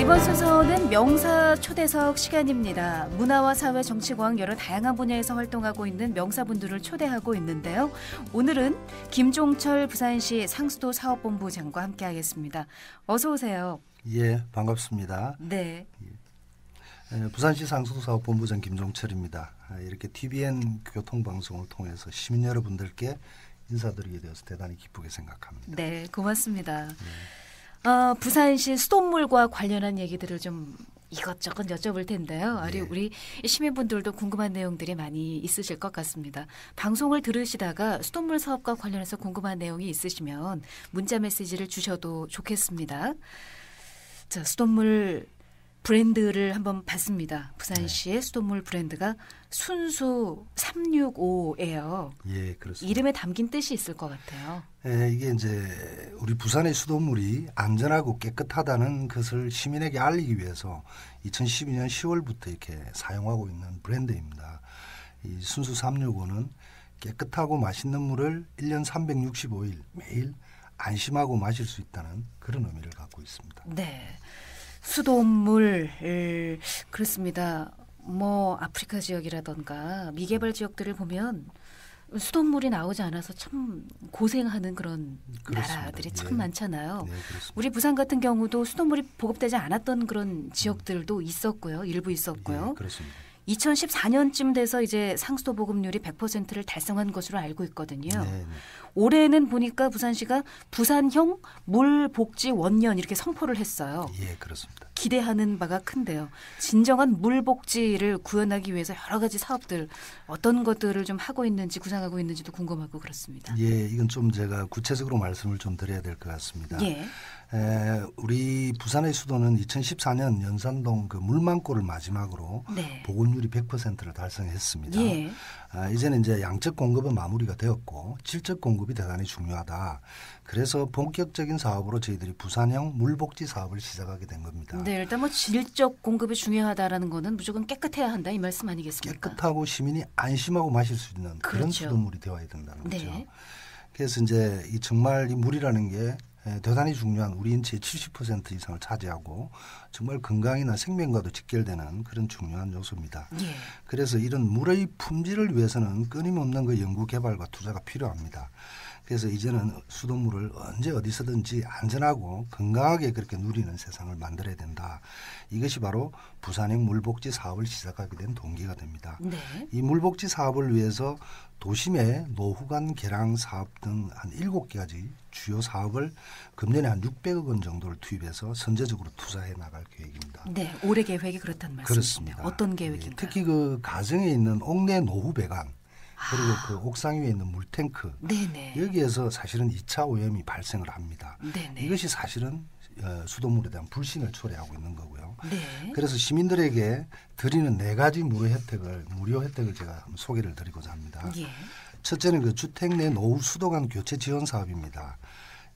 이번 순서는 명사 초대석 시간입니다. 문화와 사회, 정치과학 여러 다양한 분야에서 활동하고 있는 명사분들을 초대하고 있는데요. 오늘은 김종철 부산시 상수도 사업본부장과 함께하겠습니다. 어서 오세요. 예, 반갑습니다. 네. 부산시 상수도 사업본부장 김종철입니다. 이렇게 TVN 교통방송을 통해서 시민 여러분들께 인사드리게 되어서 대단히 기쁘게 생각합니다. 네, 고맙습니다. 부산시 수돗물과 관련한 얘기들을 좀 이것저것 여쭤볼 텐데요. 네. 우리 시민분들도 궁금한 내용들이 많이 있으실 것 같습니다. 방송을 들으시다가 수돗물 사업과 관련해서 궁금한 내용이 있으시면 문자 메시지를 주셔도 좋겠습니다. 자, 수돗물 브랜드를 한번 봤습니다. 부산시의 수돗물 브랜드가 순수 365예요. 예, 그렇습니다. 이름에 담긴 뜻이 있을 것 같아요. 예, 이게 이제 우리 부산의 수돗물이 안전하고 깨끗하다는 것을 시민에게 알리기 위해서 2012년 10월부터 이렇게 사용하고 있는 브랜드입니다. 이 순수 365는 깨끗하고 맛있는 물을 1년 365일 매일 안심하고 마실 수 있다는 그런 의미를 갖고 있습니다. 네. 수돗물 그렇습니다. 뭐 아프리카 지역이라던가 미개발 지역들을 보면 수돗물이 나오지 않아서 참 고생하는 그런 그렇습니다. 나라들이 참 네. 많잖아요. 네, 그렇습니다. 우리 부산 같은 경우도 수돗물이 보급되지 않았던 그런 지역들도 있었고요. 일부 있었고요. 예, 그렇습니다. 2014년쯤 돼서 이제 상수도 보급률이 100%를 달성한 것으로 알고 있거든요. 네, 네. 올해는 보니까 부산시가 부산형 물복지 원년 이렇게 선포를 했어요. 예, 그렇습니다. 기대하는 바가 큰데요. 진정한 물복지를 구현하기 위해서 여러 가지 사업들 어떤 것들을 좀 하고 있는지 구상하고 있는지도 궁금하고 그렇습니다. 예, 이건 좀 제가 구체적으로 말씀을 좀 드려야 될 것 같습니다. 예. 우리 부산의 수도는 2014년 연산동 그 물만골을 마지막으로 네. 보급률이 100%를 달성했습니다. 예. 이제는 이제 양적 공급은 마무리가 되었고 질적 공급이 대단히 중요하다. 그래서 본격적인 사업으로 저희들이 부산형 물복지 사업을 시작하게 된 겁니다. 네, 일단 뭐 질적 공급이 중요하다라는 거는 무조건 깨끗해야 한다 이 말씀 아니겠습니까? 깨끗하고 시민이 안심하고 마실 수 있는 그런 그렇죠. 수돗물이 되어야 된다는 거죠. 네. 그래서 이제 이 정말 이 물이라는 게 대단히 중요한 우리 인체의 70% 이상을 차지하고 정말 건강이나 생명과도 직결되는 그런 중요한 요소입니다. 예. 그래서 이런 물의 품질을 위해서는 끊임없는 그 연구 개발과 투자가 필요합니다. 그래서 이제는 수돗물을 언제 어디서든지 안전하고 건강하게 그렇게 누리는 세상을 만들어야 된다. 이것이 바로 부산형 물복지 사업을 시작하게 된 동기가 됩니다. 네. 이 물복지 사업을 위해서 도심의 노후관 개량 사업 등 한 7가지 주요 사업을 금년에 한 600억 원 정도를 투입해서 선제적으로 투자해 나갈 계획입니다. 네, 올해 계획이 그렇다는 말씀이시네요. 그렇습니다. 어떤 계획인가요? 예, 특히 그 가정에 있는 옥내 노후 배관 그리고 그 옥상 위에 있는 물탱크 네네. 여기에서 사실은 2차 오염이 발생을 합니다. 네네. 이것이 사실은 수돗물에 대한 불신을 초래하고 있는 거고요. 네. 그래서 시민들에게 드리는 4가지 무료 혜택을 제가 한번 소개를 드리고자 합니다. 예. 첫째는 그 주택 내 노후 수도관 교체 지원 사업입니다.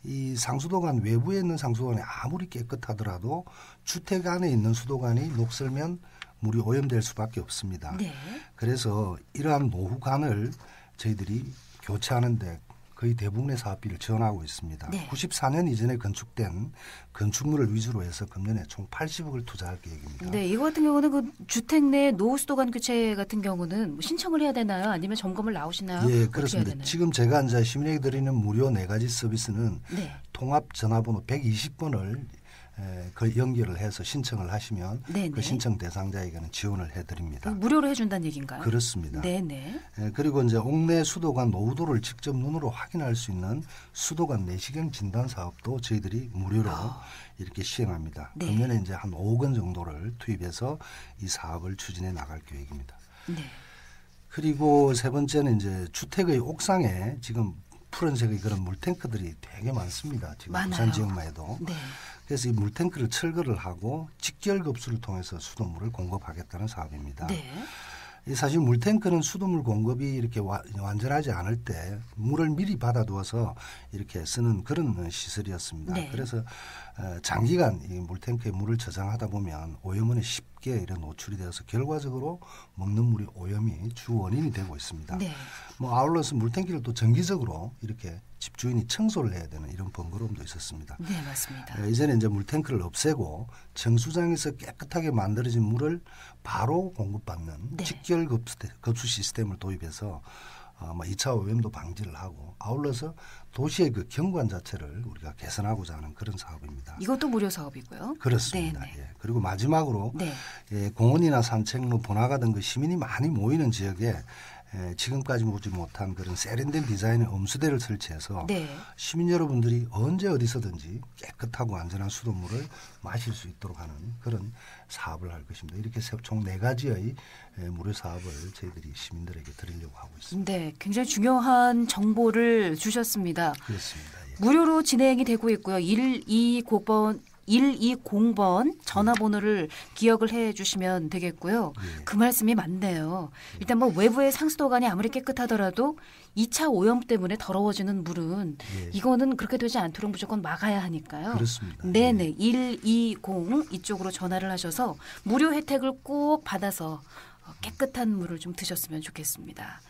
이 상수도관 외부에 있는 상수도관이 아무리 깨끗하더라도 주택 안에 있는 수도관이 녹슬면 물이 오염될 수밖에 없습니다. 네. 그래서 이러한 노후관을 저희들이 교체하는데 거의 대부분의 사업비를 지원하고 있습니다. 네. 94년 이전에 건축된 건축물을 위주로 해서 금년에 총 80억을 투자할 계획입니다. 네, 이거 같은 경우는 그 주택 내 노후 수도관 교체 같은 경우는 신청을 해야 되나요? 아니면 점검을 나오시나요? 예, 어떻게 해야 그렇습니다. 되나요? 지금 제가 이제 시민에게 드리는 무료 4가지 서비스는 네. 통합 전화번호 120번을 그 연결을 해서 신청을 하시면 네네. 그 신청 대상자에게는 지원을 해드립니다. 무료로 해준다는 얘기인가요? 그렇습니다. 네네. 그리고 이제 옥내 수도관 노후도를 직접 눈으로 확인할 수 있는 수도관 내시경 진단 사업도 저희들이 무료로 이렇게 시행합니다. 네. 금년에 이제 한 5억 원 정도를 투입해서 이 사업을 추진해 나갈 계획입니다. 네. 그리고 세 번째는 이제 주택의 옥상에 지금 푸른색의 그런 물탱크들이 되게 많습니다. 지금 많아요. 부산 지역만 해도. 네. 그래서 이 물탱크를 철거를 하고 직결급수를 통해서 수돗물을 공급하겠다는 사업입니다. 네. 이 사실 물탱크는 수돗물 공급이 이렇게 완전하지 않을 때 물을 미리 받아두어서 이렇게 쓰는 그런 시설이었습니다. 네. 그래서 장기간 이 물탱크에 물을 저장하다 보면 오염원에 쉽게 쉽게 이런 노출이 되어서 결과적으로 먹는 물이 오염이 주 원인이 되고 있습니다. 네. 뭐 아울러서 물탱키를 또 정기적으로 이렇게 집주인이 청소를 해야 되는 이런 번거로움도 있었습니다. 네, 맞습니다. 이전에 이제 물탱크를 없애고 정수장에서 깨끗하게 만들어진 물을 바로 공급받는 네. 직결 급수 시스템을 도입해서 2차 오염도 방지를 하고 아울러서 도시의 그 경관 자체를 우리가 개선하고자 하는 그런 사업입니다. 이것도 무료 사업이고요. 그렇습니다. 네, 네. 예. 그리고 마지막으로 네. 공원이나 산책로, 번화가 등 그 시민이 많이 모이는 지역에 지금까지 보지 못한 그런 세련된 디자인의 음수대를 설치해서 네. 시민 여러분들이 언제 어디서든지 깨끗하고 안전한 수돗물을 마실 수 있도록 하는 그런 사업을 할 것입니다. 이렇게 총 4가지의 무료 사업을 저희들이 시민들에게 드리려고 하고 있습니다. 네, 굉장히 중요한 정보를 주셨습니다. 그렇습니다. 예. 무료로 진행이 되고 있고요. 120번 전화번호를 기억을 해 주시면 되겠고요. 예. 그 말씀이 맞네요. 일단 뭐 외부의 상수도관이 아무리 깨끗하더라도 2차 오염 때문에 더러워지는 물은 예. 이거는 그렇게 되지 않도록 무조건 막아야 하니까요. 그렇습니다. 네네. 120 이쪽으로 전화를 하셔서 무료 혜택을 꼭 받아서 깨끗한 물을 좀 드셨으면 좋겠습니다.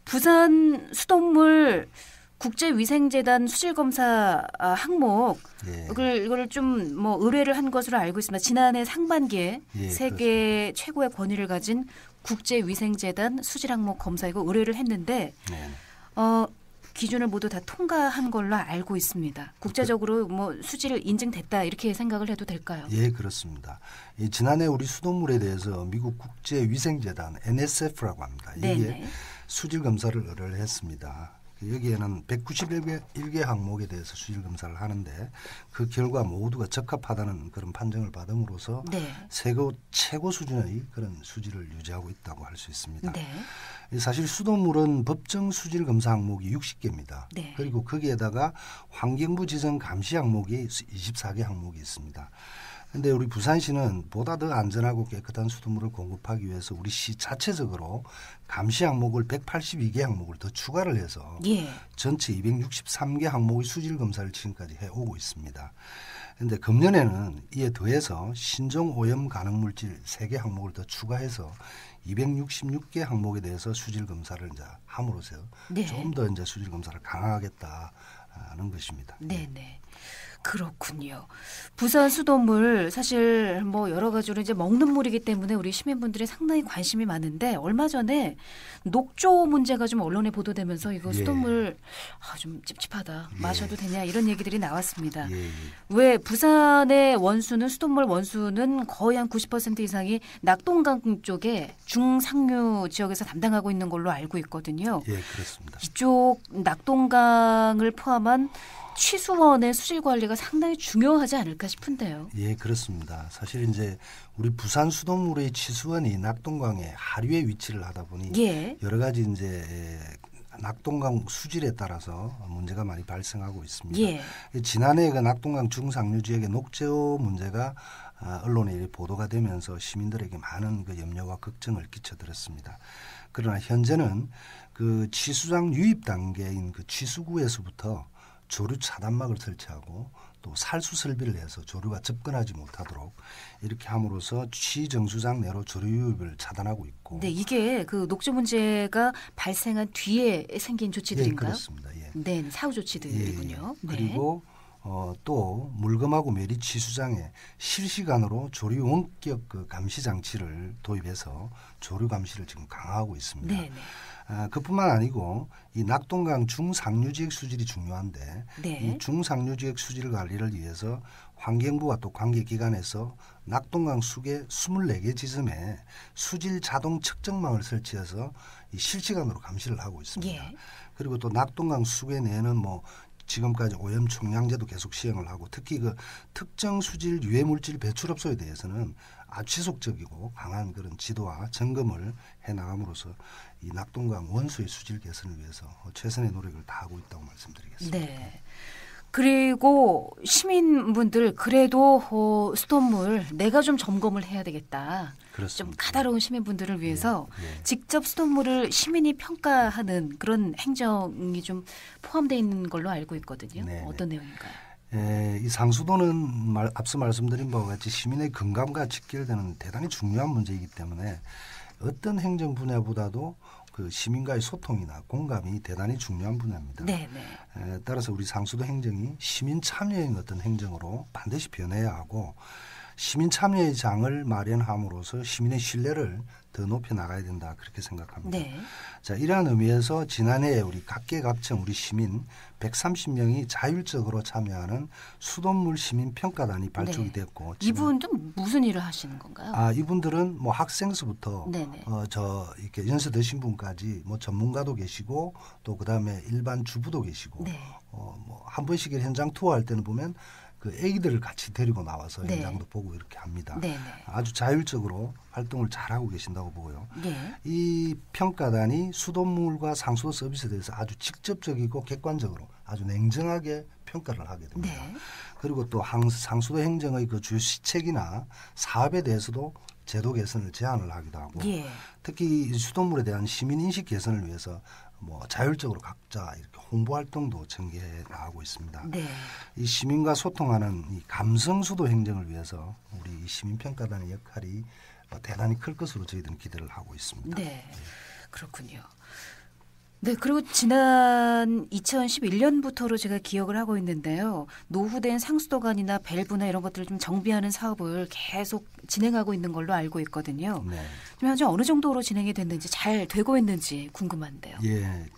부산 수돗물 국제위생재단 수질검사 항목 예. 이걸 좀 뭐 의뢰를 한 것으로 알고 있습니다. 지난해 상반기에 예, 세계 최고의 권위를 가진 국제위생재단 수질 항목 검사이고 의뢰를 했는데 네. 기준을 모두 다 통과한 걸로 알고 있습니다. 국제적으로 뭐 수질 인증됐다 이렇게 생각을 해도 될까요? 예, 그렇습니다. 지난해 우리 수돗물에 대해서 미국 국제위생재단 NSF라고 합니다. 이게 네네. 수질 검사를 의뢰를 했습니다. 여기에는 191개 항목에 대해서 수질 검사를 하는데 그 결과 모두가 적합하다는 그런 판정을 받음으로써 네. 세계 최고 수준의 그런 수질을 유지하고 있다고 할 수 있습니다. 네. 사실 수돗물은 법정 수질 검사 항목이 60개입니다. 네. 그리고 거기에다가 환경부 지정 감시 항목이 24개 항목이 있습니다. 그런데 우리 부산시는 보다 더 안전하고 깨끗한 수돗물을 공급하기 위해서 우리 시 자체적으로 감시 항목을 182개 항목을 더 추가를 해서 예. 전체 263개 항목의 수질 검사를 지금까지 해오고 있습니다. 그런데 금년에는 이에 더해서 신종 오염 가능 물질 3개 항목을 더 추가해서 266개 항목에 대해서 수질 검사를 이제 함으로써 네. 좀 더 이제 수질 검사를 강화하겠다는 것입니다. 네네. 그렇군요. 부산 수돗물 사실 뭐 여러 가지로 이제 먹는 물이기 때문에 우리 시민분들이 상당히 관심이 많은데 얼마 전에 녹조 문제가 좀 언론에 보도되면서 이거 예. 수돗물 좀 찝찝하다. 예. 마셔도 되냐 이런 얘기들이 나왔습니다. 예, 예. 왜 부산의 원수는 수돗물 원수는 거의 한 90% 이상이 낙동강 쪽에 중상류 지역에서 담당하고 있는 걸로 알고 있거든요. 예, 그렇습니다. 이쪽 낙동강을 포함한 취수원의 수질 관리가 상당히 중요하지 않을까 싶은데요. 예, 그렇습니다. 사실 이제 우리 부산 수돗물의 취수원이 낙동강의 하류에 위치를 하다 보니 예. 여러 가지 이제 낙동강 수질에 따라서 문제가 많이 발생하고 있습니다. 예. 지난해 그 낙동강 중상류 지역의 녹조 문제가 언론에 보도가 되면서 시민들에게 많은 그 염려와 걱정을 끼쳐드렸습니다. 그러나 현재는 그 취수장 유입 단계인 그 취수구에서부터 조류 차단막을 설치하고 또 살수 설비를 해서 조류가 접근하지 못하도록 이렇게 함으로써 취정수장 내로 조류 유입을 차단하고 있고. 네, 이게 그 녹조 문제가 발생한 뒤에 생긴 조치들인가요? 예, 그렇습니다. 예. 네, 사후 조치들이군요. 예, 네. 그리고 또 물금하고 메리 취수장에 실시간으로 조류 원격 그 감시 장치를 도입해서 조류 감시를 지금 강화하고 있습니다. 네, 네. 그뿐만 아니고 이 낙동강 중상류지역 수질이 중요한데 네. 이 중상류지역 수질 관리를 위해서 환경부와 또 관계기관에서 낙동강 수계 24개 지점에 수질 자동 측정망을 설치해서 이 실시간으로 감시를 하고 있습니다. 예. 그리고 또 낙동강 수계 내에는 뭐 지금까지 오염 총량제도 계속 시행을 하고 특히 그 특정 수질 유해 물질 배출업소에 대해서는 아주 지속적이고 강한 그런 지도와 점검을 해 나감으로써 이 낙동강 원수의 수질 개선을 위해서 최선의 노력을 다하고 있다고 말씀드리겠습니다. 네. 그리고 시민분들 그래도 수돗물 내가 좀 점검을 해야 되겠다. 그렇습니다. 좀 까다로운 시민분들을 위해서 예. 직접 수돗물을 시민이 평가하는 그런 행정이 좀 포함되어 있는 걸로 알고 있거든요. 네, 어떤 내용인가요? 이 상수도는 앞서 말씀드린 바와 같이 시민의 건강과 직결되는 대단히 중요한 문제이기 때문에 어떤 행정 분야보다도 그 시민과의 소통이나 공감이 대단히 중요한 분야입니다. 따라서 우리 상수도 행정이 시민 참여인 어떤 행정으로 반드시 변해야 하고 시민 참여의 장을 마련함으로써 시민의 신뢰를 더 높여 나가야 된다 그렇게 생각합니다. 자, 이러한 의미에서 지난해 우리 각계각층 우리 시민 130명이 자율적으로 참여하는 수돗물 시민 평가단이 발족이 됐고 이분은 무슨 일을 하시는 건가요? 이분들은 뭐 학생서부터 이렇게 연세 드신 분까지 뭐 전문가도 계시고 또 그다음에 일반 주부도 계시고 뭐 한 번씩 현장 투어할 때는 보면 그 애기들을 같이 데리고 나와서 현장도 보고 이렇게 합니다. 아주 자율적으로 활동을 잘하고 계신다고 보고요. 이 평가단이 수돗물과 상수도 서비스에 대해서 아주 직접적이고 객관적으로 아주 냉정하게 평가를 하게 됩니다. 그리고 또 상수도 행정의 그 주요 시책이나 사업에 대해서도 제도 개선을 제안을 하기도 하고 특히 수돗물에 대한 시민인식 개선을 위해서 뭐 자율적으로 각자 이렇게 홍보 활동도 전개해 나가고 있습니다. 이 시민과 소통하는 이 감성수도 행정을 위해서 우리 시민평가단의 역할이 대단히 클 것으로 저희들은 기대를 하고 있습니다. 그렇군요. 그리고 지난 2011년부터로 제가 기억을 하고 있는데요. 노후된 상수도관이나 밸브나 이런 것들을 좀 정비하는 사업을 계속 진행하고 있는 걸로 알고 있거든요. 현재 어느 정도로 진행이 됐는지 잘 되고 있는지 궁금한데요.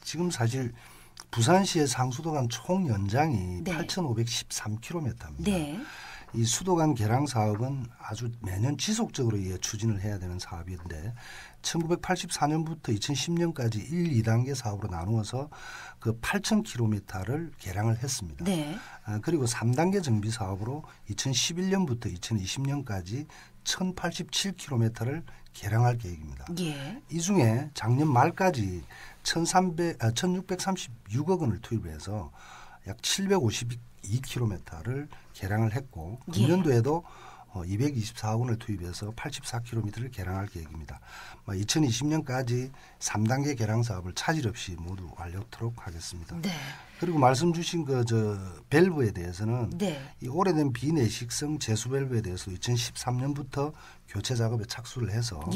지금 사실 부산시의 상수도관 총 연장이 8,513km입니다. 이 수도관 개량 사업은 아주 매년 지속적으로 추진을 해야 되는 사업인데 1984년부터 2010년까지 1, 2단계 사업으로 나누어서 그 8,000km를 개량을 했습니다. 그리고 3단계 정비 사업으로 2011년부터 2020년까지 1,087km를 개량할 계획입니다. 이 중에 작년 말까지 1,636억 원을 투입해서 약 752km를 개량을 했고 금년도에도 224억 원을 투입해서 84km를 개량할 계획입니다. 2020년까지 3단계 개량 사업을 차질 없이 모두 완료토록 하겠습니다. 그리고 말씀 주신 밸브에 대해서는 이 오래된 비내식성 제수 밸브에 대해서 2013년부터 교체 작업에 착수를 해서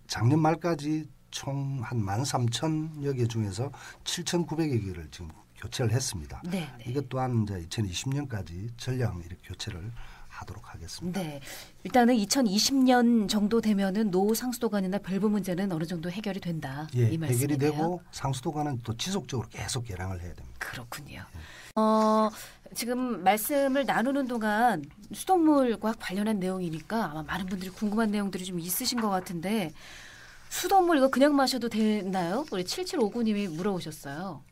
작년 말까지 총 한 13,000여 개 중에서 7,900여 개를 지금 교체를 했습니다. 이것 또한 이제 2020년까지 전량 이렇게 교체를 하도록 하겠습니다. 일단은 2020년 정도 되면은 노후 상수도관이나 밸브 문제는 어느 정도 해결이 된다. 이 말씀이네요. 해결이 되고 상수도관은 또 지속적으로 계속 개량을 해야 됩니다. 그렇군요. 지금 말씀을 나누는 동안 수돗물과 관련한 내용이니까 아마 많은 분들이 궁금한 내용들이 좀 있으신 것 같은데 수돗물 이거 그냥 마셔도 되나요? 우리 7759님이 물어보셨어요.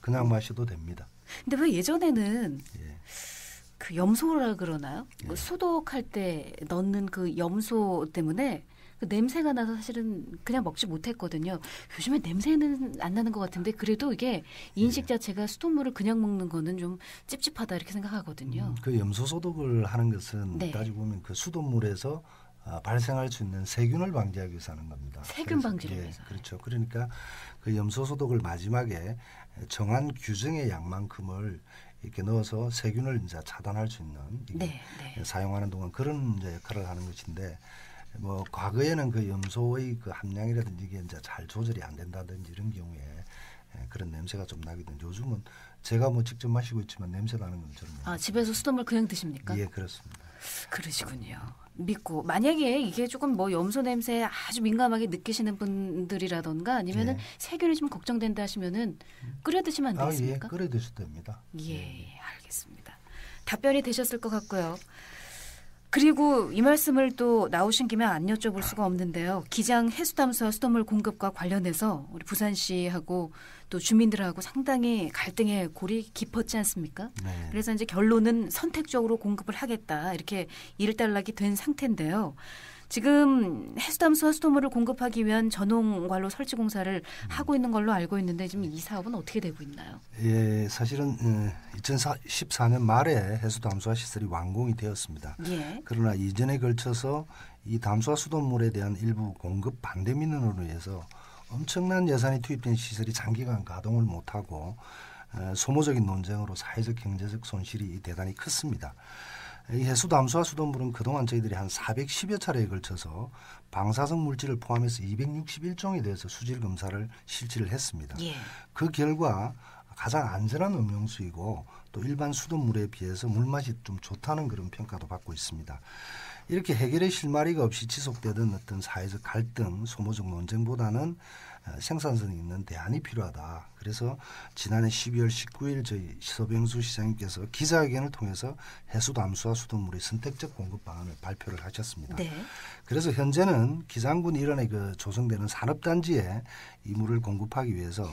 그냥 마셔도 됩니다. 근데 왜 예전에는 그 염소라 그러나요? 소독할 때 넣는 그 염소 때문에 그 냄새가 나서 사실은 그냥 먹지 못했거든요. 요즘에 냄새는 안 나는 것 같은데 그래도 이게 인식 자체가 수돗물을 그냥 먹는 거는 좀 찝찝하다 이렇게 생각하거든요. 그 염소 소독을 하는 것은 따지고 보면 그 수돗물에서 발생할 수 있는 세균을 방지하기 위해서 하는 겁니다. 세균 방지를 위해서. 그렇죠. 그러니까 그 염소 소독을 마지막에 정한 규정의 양만큼을 이렇게 넣어서 세균을 이제 차단할 수 있는 사용하는 동안 그런 이제 역할을 하는 것인데 뭐 과거에는 그 염소의 그 함량이라든지 이게 이제 잘 조절이 안 된다든지 이런 경우에 그런 냄새가 좀 나거든요. 요즘은 제가 뭐 직접 마시고 있지만 냄새 나는 건 저는 집에서 수돗물 그냥 드십니까? 그렇습니다. 그러시군요. 믿고 만약에 이게 조금 뭐 염소 냄새에 아주 민감하게 느끼시는 분들이라던가 아니면은 세균이 좀 걱정된다 하시면은 끓여 드시면 안 되겠습니까? 끓여 드셔도 됩니다. 알겠습니다. 답변이 되셨을 것 같고요. 그리고 이 말씀을 또 나오신 김에 안 여쭤볼 수가 없는데요. 기장 해수담수와 수돗물 공급과 관련해서 우리 부산시하고 또 주민들하고 상당히 갈등의 골이 깊었지 않습니까? 그래서 이제 결론은 선택적으로 공급을 하겠다 이렇게 일단락이 된 상태인데요. 지금 해수담수와 수돗물을 공급하기 위한 전홍관로 설치 공사를 하고 있는 걸로 알고 있는데 지금 이 사업은 어떻게 되고 있나요? 사실은 2014년 말에 해수담수화 시설이 완공이 되었습니다. 그러나 이전에 걸쳐서 이 담수화 수돗물에 대한 일부 공급 반대 민원으로 인해서 엄청난 예산이 투입된 시설이 장기간 가동을 못하고 소모적인 논쟁으로 사회적 경제적 손실이 대단히 컸습니다. 이 해수 담수화 수돗물은 그동안 저희들이 한 410여 차례에 걸쳐서 방사성 물질을 포함해서 261종에 대해서 수질 검사를 실시를 했습니다. 예. 그 결과 가장 안전한 음용수이고 또 일반 수돗물에 비해서 물맛이 좀 좋다는 그런 평가도 받고 있습니다. 이렇게 해결의 실마리가 없이 지속되던 어떤 사회적 갈등, 소모적 논쟁보다는 생산성 있는 대안이 필요하다. 그래서 지난해 12월 19일 저희 서병수 시장님께서 기자회견을 통해서 해수 담수화 수돗물의 선택적 공급 방안을 발표를 하셨습니다. 네. 그래서 현재는 기장군 일원에 조성되는 산업단지에 이 물을 공급하기 위해서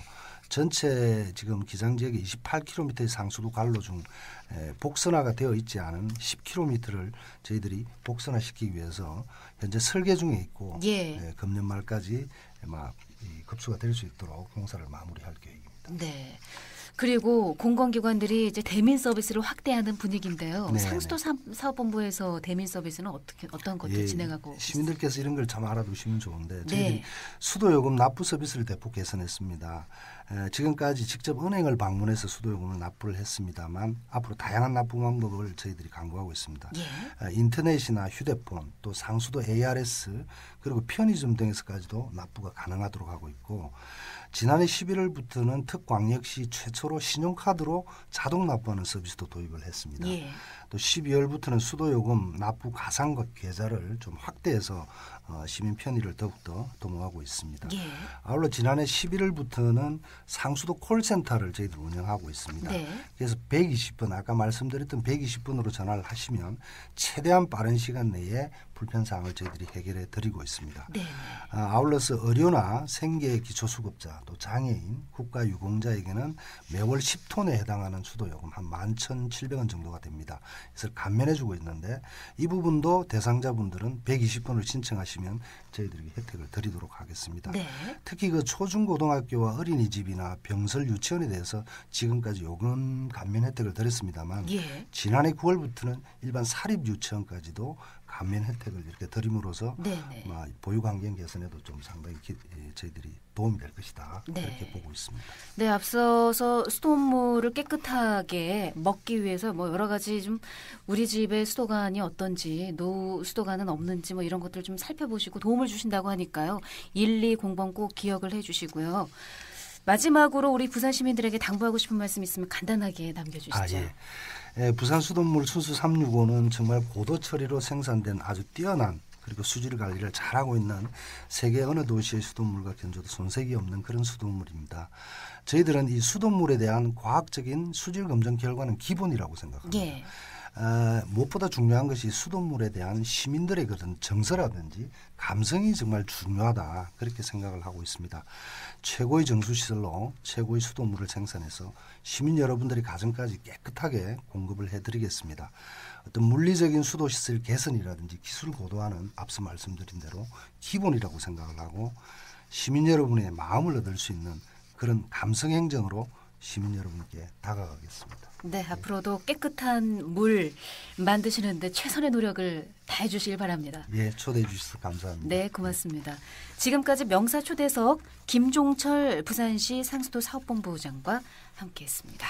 전체 지금 기장 지역의 28km의 상수도 관로 중 복선화가 되어 있지 않은 10km를 저희들이 복선화시키기 위해서 현재 설계 중에 있고 예. 금년 말까지 급수가 될 수 있도록 공사를 마무리할 계획입니다. 네. 그리고 공공기관들이 이제 대민 서비스를 확대하는 분위기인데요. 네네. 상수도 사업본부에서 대민 서비스는 어떤 것들 진행하고 시민들께서 이런 걸 참 알아두시면 좋은데 저희들이 네. 수도요금 납부 서비스를 대폭 개선했습니다. 지금까지 직접 은행을 방문해서 수도요금을 납부를 했습니다만 앞으로 다양한 납부 방법을 저희들이 강구하고 있습니다. 예. 인터넷이나 휴대폰 또 상수도 ARS 그리고 편의점 등에서까지도 납부가 가능하도록 하고 있고 지난해 11월부터는 특광역시 최초로 신용카드로 자동 납부하는 서비스도 도입을 했습니다. 예. 또 12월부터는 수도요금 납부 가상과 계좌를 좀 확대해서 시민 편의를 더욱더 도모하고 있습니다. 예. 아울러 지난해 11월부터는 상수도 콜센터를 저희들 운영하고 있습니다. 네. 그래서 120분 아까 말씀드렸던 120분으로 전화를 하시면 최대한 빠른 시간 내에 불편사항을 저희들이 해결해 드리고 있습니다. 네. 아울러서 의료나 생계 기초수급자 또 장애인 국가유공자에게는 매월 10톤에 해당하는 수도요금 한 11,700원 정도가 됩니다. 그래서 감면해주고 있는데 이 부분도 대상자분들은 120분을 신청하시면 저희들이 혜택을 드리도록 하겠습니다. 네. 특히 그 초중고등학교와 어린이집이나 병설 유치원에 대해서 지금까지 요금 감면 혜택을 드렸습니다만 예. 지난해 9월부터는 일반 사립 유치원까지도 감면 혜택을 이렇게 드림으로써 네네. 보육 환경 개선에도 좀 상당히 저희들이 도움이 될 것이다. 네. 그렇게 보고 있습니다. 네, 앞서서 수돗물을 깨끗하게 먹기 위해서 여러 가지 좀 우리 집의 수도관이 어떤지 노후 수도관은 없는지 이런 것들 좀 살펴보시고 도움을 주신다고 하니까요. 120번 꼭 기억을 해주시고요. 마지막으로 우리 부산 시민들에게 당부하고 싶은 말씀 있으면 간단하게 남겨주시죠. 부산 수돗물 순수 365는 정말 고도 처리로 생산된 아주 뛰어난 그리고 수질 관리를 잘하고 있는 세계 어느 도시의 수돗물과 견줘도 손색이 없는 그런 수돗물입니다. 저희들은 이 수돗물에 대한 과학적인 수질 검증 결과는 기본이라고 생각합니다. 예. 무엇보다 중요한 것이 수돗물에 대한 시민들의 그런 정서라든지 감성이 정말 중요하다 그렇게 생각을 하고 있습니다. 최고의 정수시설로 최고의 수돗물을 생산해서 시민 여러분들이 가정까지 깨끗하게 공급을 해드리겠습니다. 어떤 물리적인 수도시설 개선이라든지 기술 고도화는 앞서 말씀드린 대로 기본이라고 생각을 하고 시민 여러분의 마음을 얻을 수 있는 그런 감성행정으로 시민 여러분께 다가가겠습니다. 네, 앞으로도 깨끗한 물 만드시는데 최선의 노력을 다해 주시길 바랍니다. 예, 초대해 주셔서 감사합니다. 네, 고맙습니다. 지금까지 명사초대석 김종철 부산시 상수도 사업본부장과 함께했습니다.